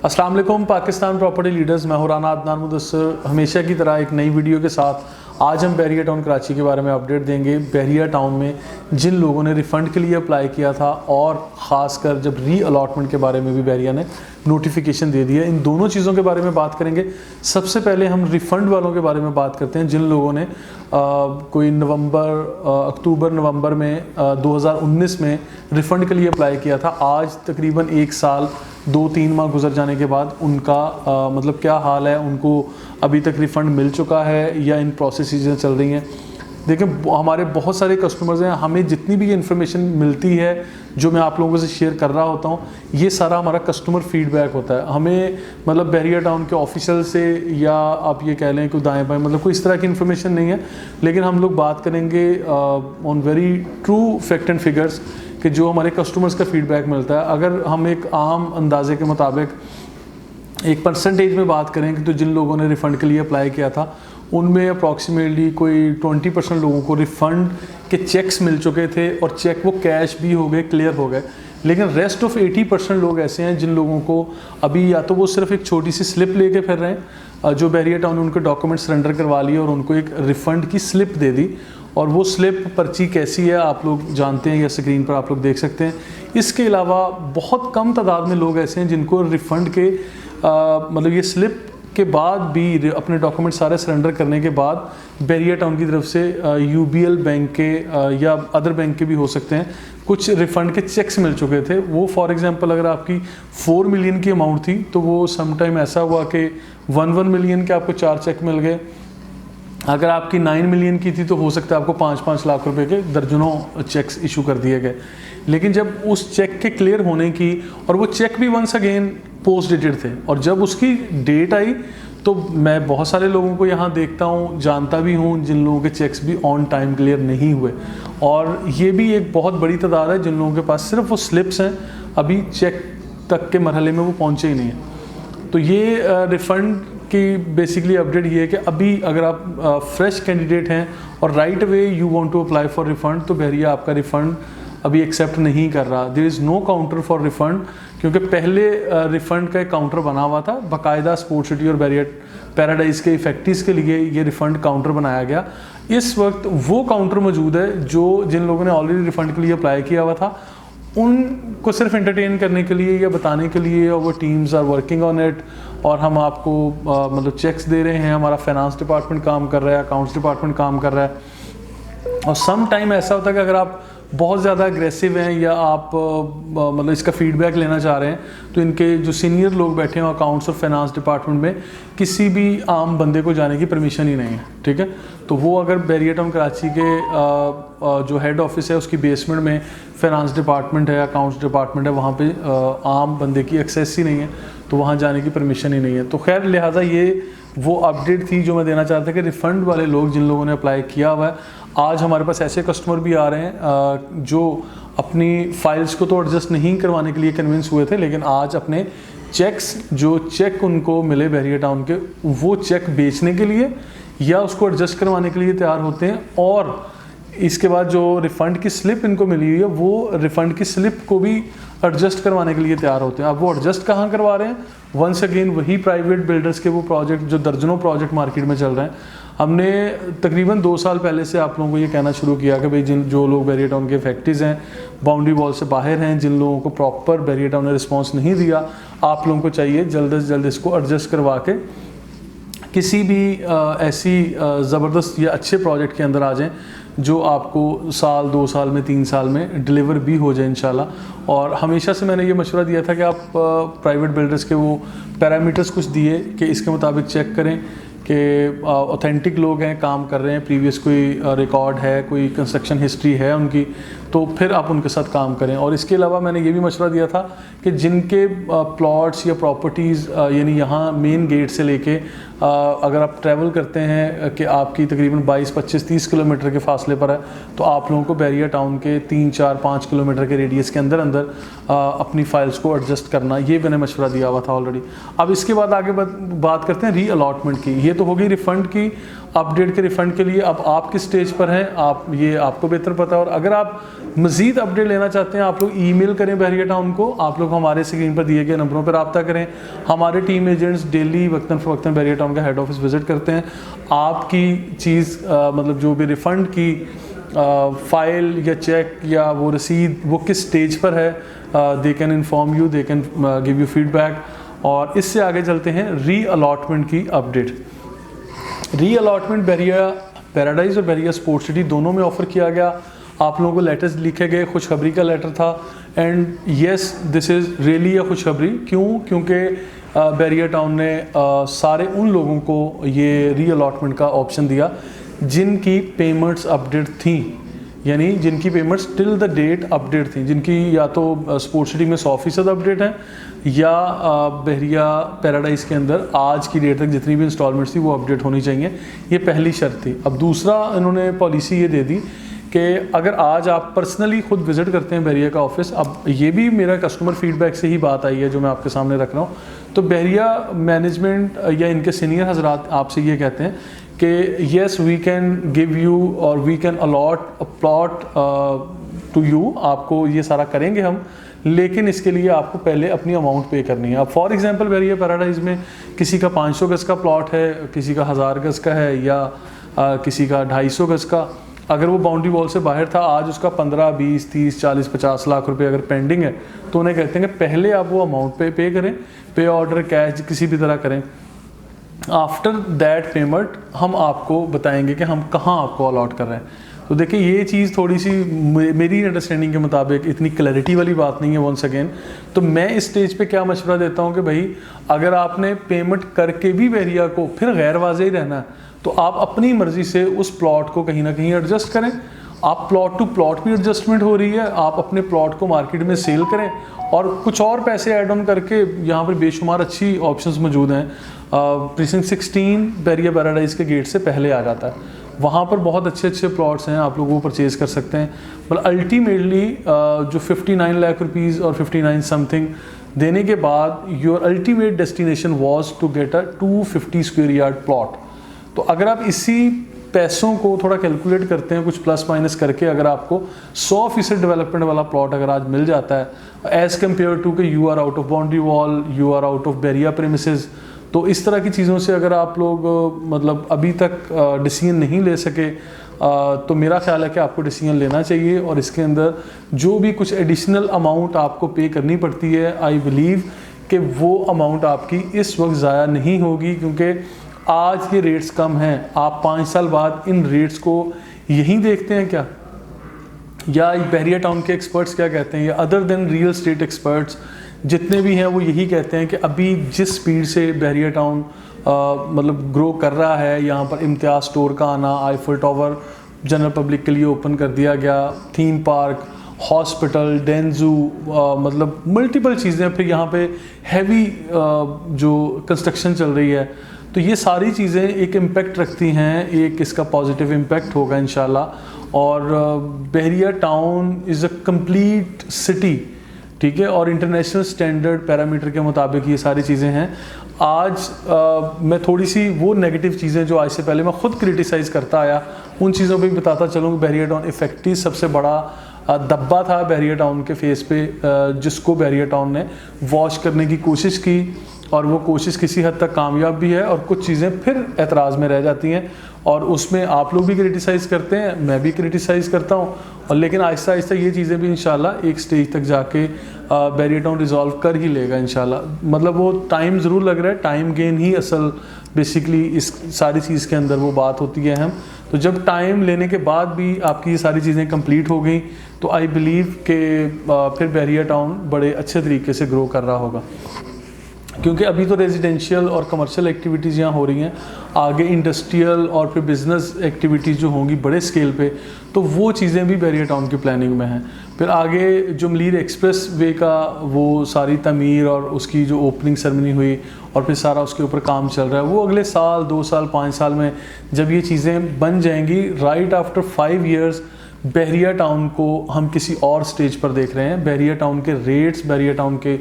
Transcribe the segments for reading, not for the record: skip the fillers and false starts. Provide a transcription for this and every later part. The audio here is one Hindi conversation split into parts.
अस्सलाम वालेकुम पाकिस्तान प्रॉपर्टी लीडर्स, मैं हूं राना अदनान मुदस्सिर। हमेशा की तरह एक नई वीडियो के साथ आज हम बहरिया टाउन कराची के बारे में अपडेट देंगे। बहरिया टाउन में जिन लोगों ने रिफ़ंड के लिए अप्लाई किया था और ख़ासकर जब री अलॉटमेंट के बारे में भी बहरिया ने नोटिफिकेशन दे दिया, इन दोनों चीज़ों के बारे में बात करेंगे। सबसे पहले हम रिफ़ंड वालों के बारे में बात करते हैं, जिन लोगों ने कोई अक्टूबर नवंबर में 2019 में रिफ़ंड के लिए अप्लाई किया था। आज तकरीबन 1 साल 2-3 माह गुजर जाने के बाद उनका मतलब क्या हाल है, उनको अभी तक रिफ़ंड मिल चुका है या इन प्रोसेस चीज़ें चल रही हैं। देखिए, हमारे बहुत सारे कस्टमर्स हैं, हमें जितनी भी इन्फॉर्मेशन मिलती है जो मैं आप लोगों से शेयर कर रहा होता हूँ, ये सारा हमारा कस्टमर फीडबैक होता है। हमें मतलब बहरिया टाउन के ऑफिशियल से या आप ये कह लें कि दाएं बाएं मतलब कोई इस तरह की इन्फॉर्मेशन नहीं है, लेकिन हम लोग बात करेंगे on very true fact and figures कि जो हमारे कस्टमर्स का फीडबैक मिलता है। अगर हम एक आम अंदाजे के मुताबिक एक परसेंटेज में बात करें कि तो जिन लोगों ने रिफ़ंड के लिए अप्लाई किया था उनमें अप्रॉक्सीमेटली कोई 20% लोगों को रिफ़ंड के चेक्स मिल चुके थे और चेक वो कैश भी हो गए, क्लियर हो गए। लेकिन रेस्ट ऑफ 80% लोग ऐसे हैं जिन लोगों को अभी या तो वो सिर्फ एक छोटी सी स्लिप लेके फिर रहे हैं, जो बहरिया टाउन ने उनके डॉक्यूमेंट सरेंडर करवा लिए और उनको एक रिफ़ंड की स्लिप दे दी, और वो स्लिप पर्ची कैसी है आप लोग जानते हैं या स्क्रीन पर आप लोग देख सकते हैं। इसके अलावा बहुत कम तादाद में लोग ऐसे हैं जिनको रिफ़ंड के मतलब ये स्लिप के बाद भी अपने डॉक्यूमेंट सारे सरेंडर करने के बाद बहरिया टाउन की तरफ से यूबीएल बैंक के या अदर बैंक के भी हो सकते हैं, कुछ रिफ़ंड के चेक्स मिल चुके थे। वो फॉर एग्जांपल अगर आपकी 4 मिलियन की अमाउंट थी तो वो समटाइम ऐसा हुआ कि 1 मिलियन के आपको 4 चेक मिल गए। अगर आपकी 9 मिलियन की थी तो हो सकता है आपको 5-5 लाख रुपए के दर्जनों चेक्स इशू कर दिए गए। लेकिन जब उस चेक के क्लियर होने की, और वो चेक भी वंस अगेन पोस्ट डेटेड थे, और जब उसकी डेट आई तो मैं बहुत सारे लोगों को यहाँ देखता हूँ, जानता भी हूँ, जिन लोगों के चेक्स भी ऑन टाइम क्लियर नहीं हुए। और ये भी एक बहुत बड़ी तादाद है जिन लोगों के पास सिर्फ वो स्लिप्स हैं, अभी चेक तक के मरहले में वो पहुँचे ही नहीं हैं। तो ये रिफ़ंड की बेसिकली अपडेट ये है कि अभी अगर आप फ्रेश कैंडिडेट हैं और right way you want to apply for refund, तो बहरिया आपका रिफ़ंड अभी एक्सेप्ट नहीं कर रहा। There is no counter for refund, क्योंकि पहले रिफ़ंड का एक काउंटर बना हुआ था बाकायदा स्पोर्ट्स सिटी और बहरिया पैराडाइज के इफेक्टिव्स के लिए ये रिफ़ंड काउंटर बनाया गया। इस वक्त वो काउंटर मौजूद है जो जिन लोगों ने ऑलरेडी रिफ़ंड के लिए अप्लाई किया हुआ था उनको सिर्फ एंटरटेन करने के लिए या बताने के लिए, और वो teams are working on it, और हम आपको मतलब चेक्स दे रहे हैं, हमारा फाइनेंस डिपार्टमेंट काम कर रहा है, अकाउंट्स डिपार्टमेंट काम कर रहा है। और सम टाइम ऐसा होता है कि अगर आप बहुत ज़्यादा अग्रेसिव हैं या आप मतलब इसका फीडबैक लेना चाह रहे हैं, तो इनके जो सीनियर लोग बैठे हैं अकाउंट्स और फाइनेंस डिपार्टमेंट में, किसी भी आम बंदे को जाने की परमिशन ही नहीं है, ठीक है। तो वो अगर बहरिया टाउन कराची के जो हेड ऑफिस है उसकी बेसमेंट में फाइनेंस डिपार्टमेंट है, अकाउंट्स डिपार्टमेंट है, वहाँ पे आम बंदे की एक्सेस ही नहीं है, तो वहाँ जाने की परमिशन ही नहीं है। तो खैर लिहाजा ये वो अपडेट थी जो मैं देना चाहता था कि रिफ़ंड वाले लोग जिन लोगों ने अप्लाई किया हुआ है, आज हमारे पास ऐसे कस्टमर भी आ रहे हैं जो अपनी फाइल्स को तो एडजस्ट नहीं करवाने के लिए कन्विंस हुए थे, लेकिन आज अपने चेक्स जो चेक उनको मिले बहरिया टाउन के, वो चेक बेचने के लिए या उसको एडजस्ट करवाने के लिए तैयार होते हैं। और इसके बाद जो रिफ़ंड की स्लिप इनको मिली हुई है, वो रिफ़ंड की स्लिप को भी एडजस्ट करवाने के लिए तैयार होते हैं। अब वो एडजस्ट कहाँ करवा रहे हैं? वंस अगेन वही प्राइवेट बिल्डर्स के वो प्रोजेक्ट जो दर्जनों प्रोजेक्ट मार्केट में चल रहे हैं। हमने तकरीबन 2 साल पहले से आप लोगों को ये कहना शुरू किया कि भाई जो लोग बहरिया टाउन के फैक्ट्रीज़ हैं, बाउंड्री वॉल से बाहर हैं, जिन लोगों को प्रॉपर बहरिया टाउन ने रिस्पॉन्स नहीं दिया, आप लोगों को चाहिए जल्द से जल्द इसको एडजस्ट करवा के किसी भी ऐसी ज़बरदस्त या अच्छे प्रोजेक्ट के अंदर आ जाएं जो आपको साल 2 साल में 3 साल में डिलीवर भी हो जाए इंशाल्लाह। और हमेशा से मैंने ये मशवरा दिया था कि आप प्राइवेट बिल्डर्स के वो पैरामीटर्स कुछ दिए कि इसके मुताबिक चेक करें कि ऑथेंटिक लोग हैं, काम कर रहे हैं, प्रीवियस कोई रिकॉर्ड है, कोई कंस्ट्रक्शन हिस्ट्री है उनकी, तो फिर आप उनके साथ काम करें। और इसके अलावा मैंने ये भी मशवरा दिया था कि जिनके प्लॉट्स या प्रॉपर्टीज़ यानी यहाँ मेन गेट से लेके अगर आप ट्रैवल करते हैं कि आपकी तकरीबन 22, 25, 30 किलोमीटर के फासले पर है, तो आप लोगों को बहरिया टाउन के 3, 4, 5 किलोमीटर के रेडियस के अंदर अपनी फ़ाइल्स को एडजस्ट करना, ये मैंने मशवरा दिया हुआ था ऑलरेडी। अब इसके बाद आगे बात करते हैं री अलॉटमेंट की। ये तो होगी रिफ़ंड की अपडेट के रिफ़ंड के लिए। अब आप किस स्टेज पर हैं, ये आपको बेहतर पता है। और अगर आप मज़ीद अपडेट लेना चाहते हैं आप लोग ईमेल करें बहरिया टाउन को, आप लोग हमारे स्क्रीन पर दिए गए नंबरों पर रब्ता करें। हमारे टीम एजेंट्स डेली वक्तन फ़वक्तन बहरिया टाउन का हेड ऑफिस विज़िट करते हैं। आपकी चीज़ मतलब जो भी रिफ़ंड की फ़ाइल या चेक या वो रसीद वो किस स्टेज पर है, they can inform you, they can give you feedback. और इससे आगे चलते हैं री अलॉटमेंट की अपडेट। री अलॉटमेंट बहरिया पैराडाइज और बहरिया स्पोर्ट्स सिटी दोनों में ऑफ़र किया गया। आप लोगों को लेटर्स लिखे गए, खुशखबरी का लेटर था। And yes, this is really अ खुशखबरी। क्यों? क्योंकि बहरिया टाउन ने सारे उन लोगों को ये री अलॉटमेंट का ऑप्शन दिया जिनकी पेमेंट्स अपडेट थी, यानी जिनकी payments till the date update थी, जिनकी या तो स्पोर्ट्स सिटी में 100% अपडेट हैं या बहरिया पैराडाइज के अंदर आज की डेट तक जितनी भी इंस्टॉलमेंट्स थी वो अपडेट होनी चाहिए। ये पहली शर्त थी। अब दूसरा इन्होंने पॉलिसी ये दे दी कि अगर आज आप पर्सनली खुद विज़िट करते हैं बहरिया का ऑफिस, अब ये भी मेरा कस्टमर फीडबैक से ही बात आई है जो मैं आपके सामने रख रहा हूँ, तो बहरिया मैनेजमेंट या इनके सीनियर हजरात आपसे ये कहते हैं कि yes we can give you और we can allot a plot to you, आपको ये सारा करेंगे हम, लेकिन इसके लिए आपको पहले अपनी अमाउंट पे करनी है। अब फॉर एग्जांपल बहरिया पैराडाइज में किसी का 500 गज़ का प्लॉट है, किसी का 1000 गज़ का है या किसी का 250 गज़ का, अगर वो बाउंड्री वॉल से बाहर था, आज उसका 15, 20, 30, 40, 50 लाख रुपए अगर पेंडिंग है, तो उन्हें कहते हैं कि पहले आप वो अमाउंट पे करें, पे ऑर्डर कैश किसी भी तरह करें। आफ्टर दैट पेमेंट हम आपको बताएंगे कि हम कहाँ आपको अलॉट कर रहे हैं। तो देखिए ये चीज़ थोड़ी सी मेरी अंडरस्टैंडिंग के मुताबिक इतनी क्लैरिटी वाली बात नहीं है वंस अगेन। तो मैं इस स्टेज पे क्या मशवरा देता हूँ कि भाई अगर आपने पेमेंट करके भी बहरिया को फिर गैर वाज़ेह रहना है, तो आप अपनी मर्ज़ी से उस प्लॉट को कहीं ना कहीं एडजस्ट करें। आप प्लॉट टू प्लॉट भी एडजस्टमेंट हो रही है, आप अपने प्लॉट को मार्केट में सेल करें और कुछ और पैसे ऐड ऑन करके यहाँ पर बेशुमार अच्छी ऑप्शंस मौजूद हैं। प्रीसिंक्ट 16 बहरिया पैराडाइज के गेट से पहले आ जाता है, वहाँ पर बहुत अच्छे अच्छे प्लॉट्स हैं, आप लोग वो परचेज़ कर सकते हैं। मतलब अल्टीमेटली जो 59 लाख रुपीज़ और 59 समथिंग देने के बाद your ultimate destination was to get a 250 square yard plot. तो अगर आप इसी पैसों को थोड़ा कैलकुलेट करते हैं, कुछ प्लस माइनस करके, अगर आपको 100% डेवलपमेंट वाला प्लॉट अगर आज मिल जाता है एज़ कम्पेयर टू कि you are out of boundary wall, you are out of Bahria premises, तो इस तरह की चीज़ों से अगर आप लोग मतलब अभी तक डिसीजन नहीं ले सके, तो मेरा ख्याल है कि आपको डिसीजन लेना चाहिए और इसके अंदर जो भी कुछ एडिशनल अमाउंट आपको पे करनी पड़ती है, आई बिलीव कि वो अमाउंट आपकी इस वक्त ज़ाया नहीं होगी, क्योंकि आज ये रेट्स कम हैं। आप 5 साल बाद इन रेट्स को यहीं देखते हैं क्या, या बहरिया टाउन के एक्सपर्ट्स क्या कहते हैं, या other than real estate experts जितने भी हैं वो यही कहते हैं कि अभी जिस स्पीड से बहरिया टाउन मतलब ग्रो कर रहा है, यहाँ पर इम्तियाज़ स्टोर का आना, आईफल टावर जनरल पब्लिक के लिए ओपन कर दिया गया, थीम पार्क, हॉस्पिटल, डेंजू, मतलब मल्टीपल चीज़ें, फिर यहाँ पे हैवी जो कंस्ट्रक्शन चल रही है, तो ये सारी चीज़ें एक इम्पेक्ट रखती हैं, एक इसका पॉजिटिव इम्पेक्ट होगा इंशाल्लाह। और Bahria town is a complete city, ठीक है, और इंटरनेशनल स्टैंडर्ड पैरामीटर के मुताबिक ये सारी चीज़ें हैं। आज मैं थोड़ी सी वो नेगेटिव चीज़ें जो आज से पहले मैं ख़ुद क्रिटिसाइज़ करता आया, उन चीज़ों पे भी बताता चलूँ कि बहरिया टाउन इफेक्टिव सबसे बड़ा दब्बा था बहरिया टाउन के फेस पे, जिसको बहरिया टाउन ने वॉश करने की कोशिश की और वो कोशिश किसी हद तक कामयाब भी है, और कुछ चीज़ें फिर एतराज़ में रह जाती हैं और उसमें आप लोग भी क्रिटिसाइज़ करते हैं, मैं भी क्रिटिसाइज़ करता हूँ, और लेकिन आहिस्ता आहिस्ता ये चीज़ें भी इंशाल्लाह एक स्टेज तक जाके बहरिया टाउन रिजॉल्व कर ही लेगा इंशाल्लाह। मतलब वो टाइम ज़रूर लग रहा है, टाइम गेन ही असल बेसिकली इस सारी चीज़ के अंदर वो बात होती है अहम। तो जब टाइम लेने के बाद भी आपकी ये सारी चीज़ें कंप्लीट हो गई, तो आई बिलीव कि फिर बहरिया टाउन बड़े अच्छे तरीके से ग्रो कर रहा होगा, क्योंकि अभी तो रेजिडेंशियल और कमर्शियल एक्टिविटीज़ यहाँ हो रही हैं, आगे इंडस्ट्रियल और फिर बिज़नेस एक्टिविटीज़ जो होंगी बड़े स्केल पे, तो वो चीज़ें भी बहरिया टाउन की प्लानिंग में हैं। फिर आगे जो मलीर एक्सप्रेस वे का वो सारी तमीर और उसकी जो ओपनिंग सेरेमनी हुई और फिर सारा उसके ऊपर काम चल रहा है, वो अगले साल, 2 साल, 5 साल में जब ये चीज़ें बन जाएंगी, राइट आफ्टर 5 ईयर्स बहरिया टाउन को हम किसी और स्टेज पर देख रहे हैं। बहरिया टाउन के रेट्स, बहरिया टाउन के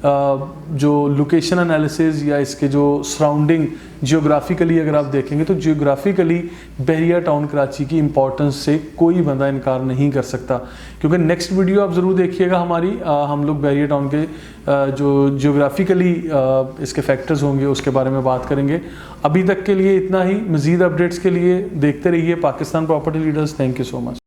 जो लोकेशन एनालिसिस या इसके जो सराउंडिंग जियोग्राफिकली अगर आप देखेंगे तो जियोग्राफिकली बहरिया टाउन कराची की इम्पोर्टेंस से कोई बंदा इनकार नहीं कर सकता। क्योंकि नेक्स्ट वीडियो आप ज़रूर देखिएगा हमारी, हम लोग बहरिया टाउन के जो जियोग्राफिकली इसके फैक्टर्स होंगे उसके बारे में बात करेंगे। अभी तक के लिए इतना ही। मज़ीद अपडेट्स के लिए देखते रहिए Pakistan property leaders. Thank you so much.